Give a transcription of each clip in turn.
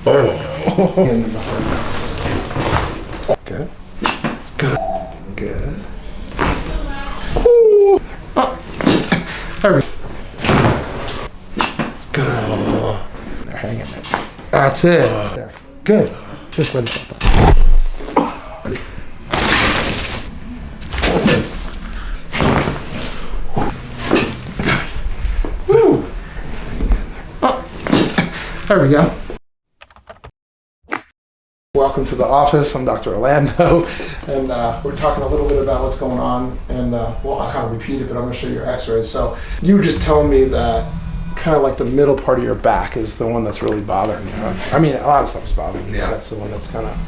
Oh. Good. Good. Good. Ooh. Oh. There we go. Good. They're hanging there. That's it. There. Good. Just let it go. Woo. Oh. There we go. Welcome to the office. I'm Dr. Orlando, and we're talking a little bit about what's going on. And well, I'll kind of repeat it, but I'm going to show you your x-rays. So you were just telling me that kind of like the middle part of your back is the one that's really bothering you. Right? I mean, a lot of stuff's bothering you, but that's the one that's kind of...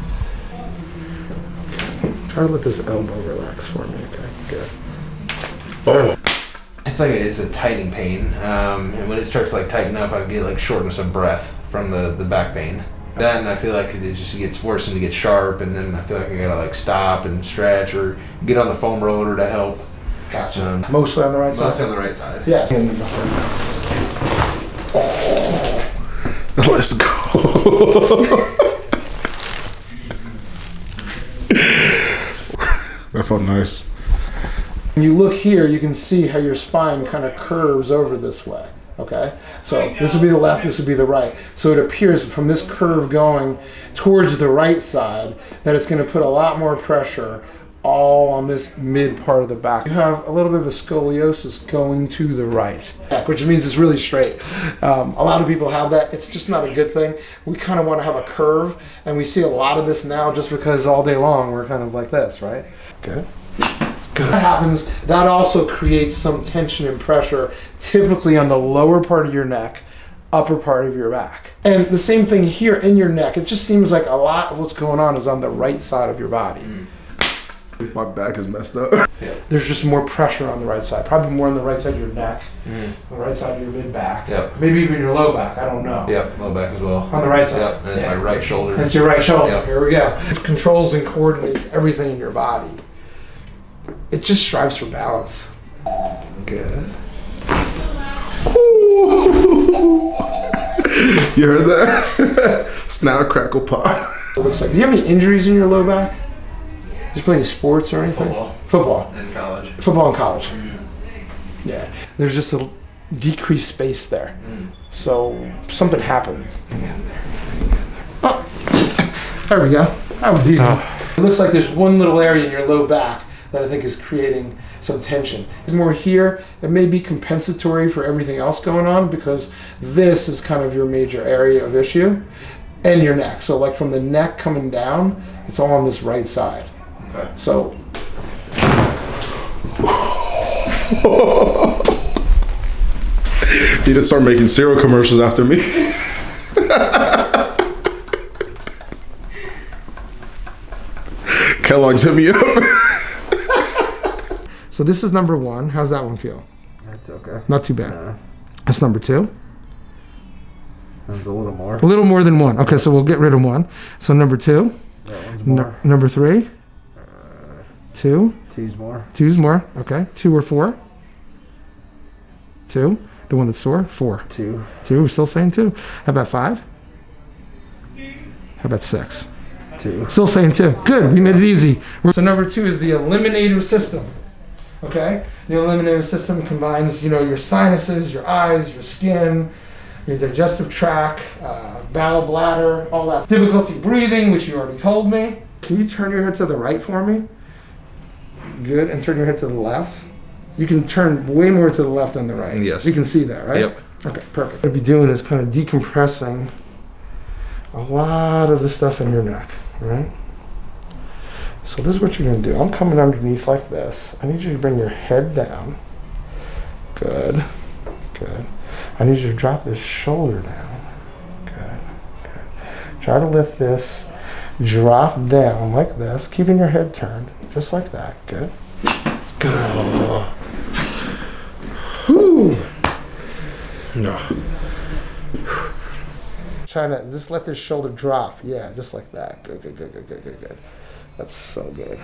Okay. Try to let this elbow relax for me. Okay, good. Oh. It's like it's a tightening pain, and when it starts to like tighten up, I get like shortness of breath from the back pain. Then I feel like it just gets worse and it gets sharp, and then I feel like I gotta like stop and stretch or get on the foam roller to help. Gotcha. Mostly on the right side? Mostly on the right side. Yeah. Let's go. That felt nice. When you look here, you can see how your spine kind of curves over this way. Okay, so this would be the left, this would be the right. So it appears from this curve going towards the right side that it's going to put a lot more pressure all on this mid part of the back. You have a little bit of a scoliosis going to the right, which means it's really straight. A lot of people have that. It's just not a good thing. We kind of want to have a curve, and we see a lot of this now just because all day long we're kind of like this, right? Good. Good. That happens, that also creates some tension and pressure, typically on the lower part of your neck, upper part of your back. And the same thing here in your neck. It just seems like a lot of what's going on is on the right side of your body. My back is messed up. Yeah. There's just more pressure on the right side, probably more on the right side of your neck, the right side of your mid back, maybe even your low back, I don't know. Yep, low back as well. On the right side. Yep, and it's my right shoulder. That's your right shoulder. Yep. Here we go. It controls and coordinates everything in your body. It just strives for balance. Good. You heard that? Snap, crackle, pop. It looks like. Do you have any injuries in your low back? Did you play any sports or anything? Football. In college. Football in college. Yeah. There's just a decreased space there. So something happened. Oh, there we go. That was easy. It looks like there's one little area in your low back that I think is creating some tension. It's more here. It may be compensatory for everything else going on because this is kind of your major area of issue, and your neck. So like from the neck coming down, it's all on this right side. Okay. So. You just start making cereal commercials after me. Kellogg's hit me up. So this is number one. How's that one feel? That's okay. Not too bad. That's number two. That's a little more. A little more than one. Okay, so we'll get rid of one. So number two. That one's more. Number three. Two. Two's more. Two's more. Okay. 2 or 4. 2. The one that's sore. 4. 2. 2. We're still saying 2. How about 5? How about 6? 2. Still saying 2. Good. We made it easy. So number 2 is the eliminative system. Okay. The eliminative system combines, your sinuses, your eyes, your skin, your digestive tract, bowel, bladder, all that. Difficulty breathing, which you already told me. Can you turn your head to the right for me? Good. And turn your head to the left. You can turn way more to the left than the right. Yes. You can see that, right? Yep. Okay, perfect. What I'll be doing is kind of decompressing a lot of the stuff in your neck, right? So this is what you're going to do. I'm coming underneath like this. I need you to bring your head down. Good. Good. I need you to drop this shoulder down. Good. Good. Try to lift this, drop down like this, keeping your head turned, just like that. Good. Good. Whew. No. Try to just let this shoulder drop. Yeah, just like that. Good, good, good, good, good, good, good. That's so good.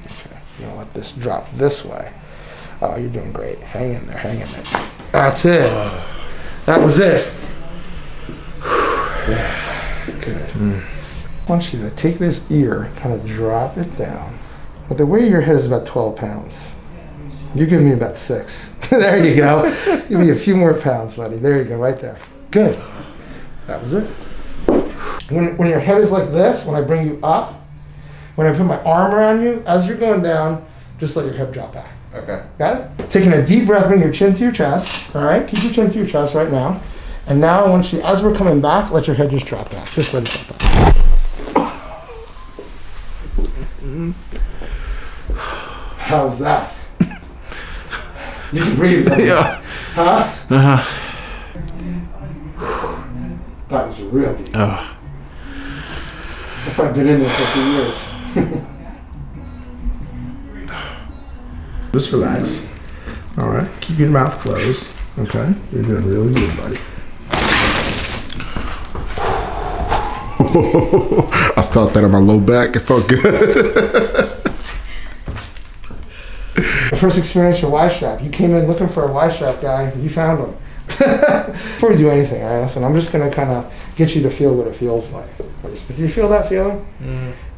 Okay, you know, let this drop this way. Oh, you're doing great. Hang in there, hang in there. That's it. That was it. Yeah. Good. I want you to take this ear, kind of drop it down. But the weight of your head is about 12 pounds. You give me about 6. There you go. Give me a few more pounds, buddy. There you go, right there. Good. That was it. When your head is like this, when I bring you up, when I put my arm around you, as you're going down, just let your hip drop back. Okay. Got it? Taking a deep breath, bring your chin to your chest. All right? Keep your chin to your chest right now. And now, I want you, as we're coming back, let your head just drop back. Just let it drop back. How's that? You can breathe. Yeah. Huh? Uh-huh. That was real deep. Oh. That's why I've been in there for a few years. Just relax. All right. Keep your mouth closed. Okay. You're doing really good, buddy. I felt that in my low back. It felt good. The first experience for Y-strap. You came in looking for a Y-strap guy. You found him. Before we do anything, all right, listen, I'm just going to kind of get you to feel what it feels like. Do you feel that feeling?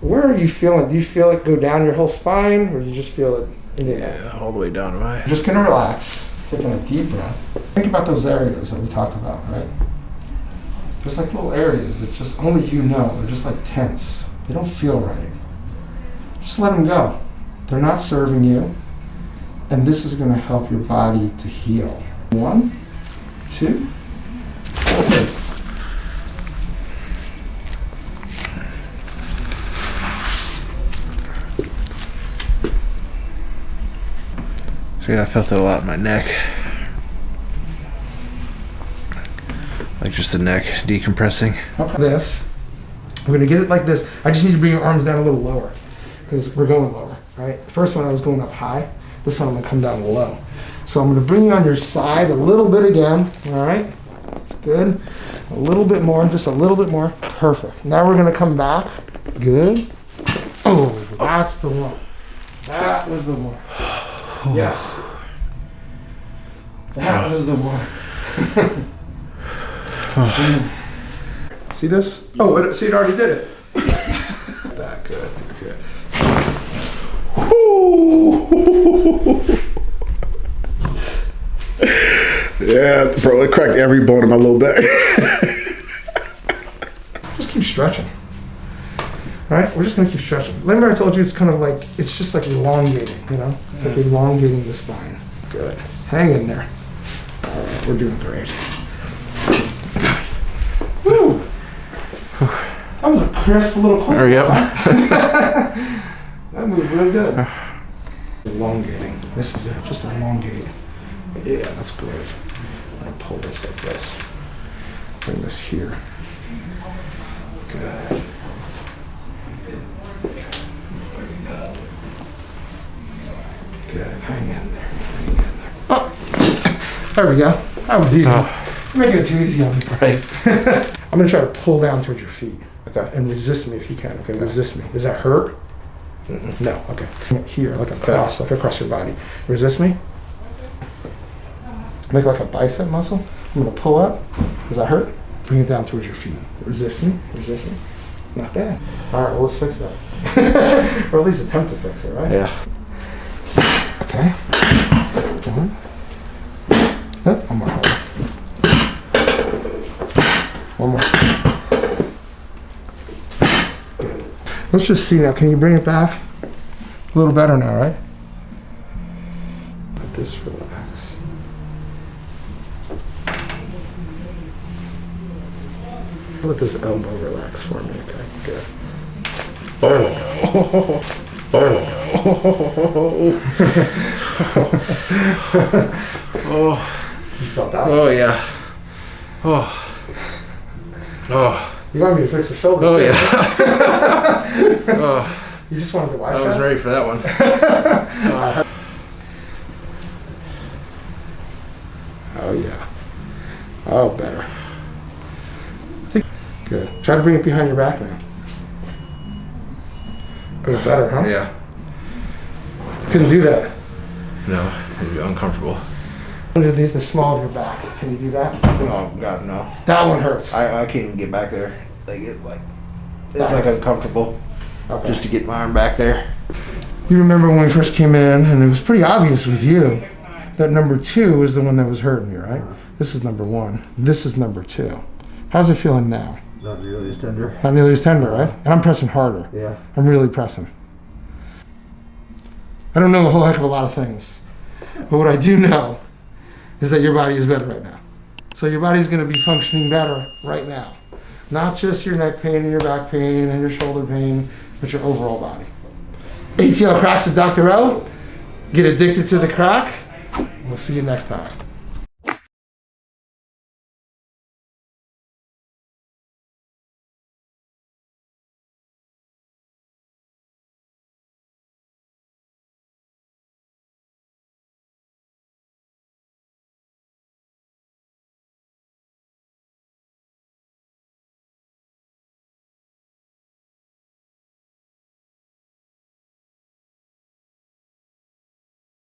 Where are you feeling? Do you feel it go down your whole spine, or do you just feel it in your neck? Yeah, all the way down to my... Just going to relax, taking a deep breath. Think about those areas that we talked about, right? There's like little areas that just only you know. They're just like tense. They don't feel right. Just let them go. They're not serving you. And this is going to help your body to heal. 1, 2, 3. So yeah, I felt it a lot in my neck. Like just the neck decompressing. Okay. This. We're going to get it like this. I just need to bring your arms down a little lower because we're going lower, right? The first one I was going up high. This one I'm going to come down low. So I'm going to bring you on your side a little bit again, all right? That's good. A little bit more, just a little bit more. Perfect. Now we're going to come back. Good. Oh, that's the one. That was the one. Yes. That was the one. See this? Oh, see, it already did it. That good. Good. Yeah, bro, it cracked every bone in my low back. Just keep stretching. All right, we're just gonna keep stretching. Remember I told you it's kind of like, it's just like elongating, you know? It's like elongating the spine. Good. Hang in there. All right, we're doing great. Woo! That was a crisp little quick. Yep. That moved real good. Elongating. This is it. Just elongate. Yeah, that's great. I'm gonna pull this like this. Bring this here. Good. Good. Hang in there. Hang in there. Oh! There we go. That was easy. You're making it too easy on me. Right. I'm gonna try to pull down towards your feet. Okay. And resist me if you can. Okay, resist me. Does that hurt? No. Okay. Here, like across, like across your body. Resist me. Make like a bicep muscle. I'm gonna pull up. Does that hurt? Bring it down towards your feet. Resist me. Resist me. Not bad. All right. Well, let's fix that. Or at least attempt to fix it, right? Yeah. Okay. One more. One more. Good. Let's just see now. Can you bring it back? A little better now, right? Let this relax. Let this elbow relax for me. Okay. Good. Oh. You felt that? Oh yeah. Oh. Oh. You want me to fix the shoulder? Oh too? yeah. Oh. You just wanted to watch I was ready for that one. Oh yeah. Oh, better. I think. Good. Try to bring it behind your back now. Good, better, huh? Yeah. Couldn't do that. No, it'd be uncomfortable. Underneath the small of your back. Can you do that? Oh God, no. That one hurts. I can't even get back there. it's like uncomfortable Okay. just to get my arm back there. You remember when we first came in, and it was pretty obvious with you that number 2 was the one that was hurting you, right? This is number 1. This is number 2. How's it feeling now? Not nearly as tender. Not nearly as tender, right? And I'm pressing harder. Yeah. I'm really pressing. I don't know a whole heck of a lot of things, but what I do know is that your body is better right now. So your body's going to be functioning better right now. Not just your neck pain and your back pain and your shoulder pain, but your overall body. ATL Cracks with Dr. O. Get addicted to the crack. We'll see you next time.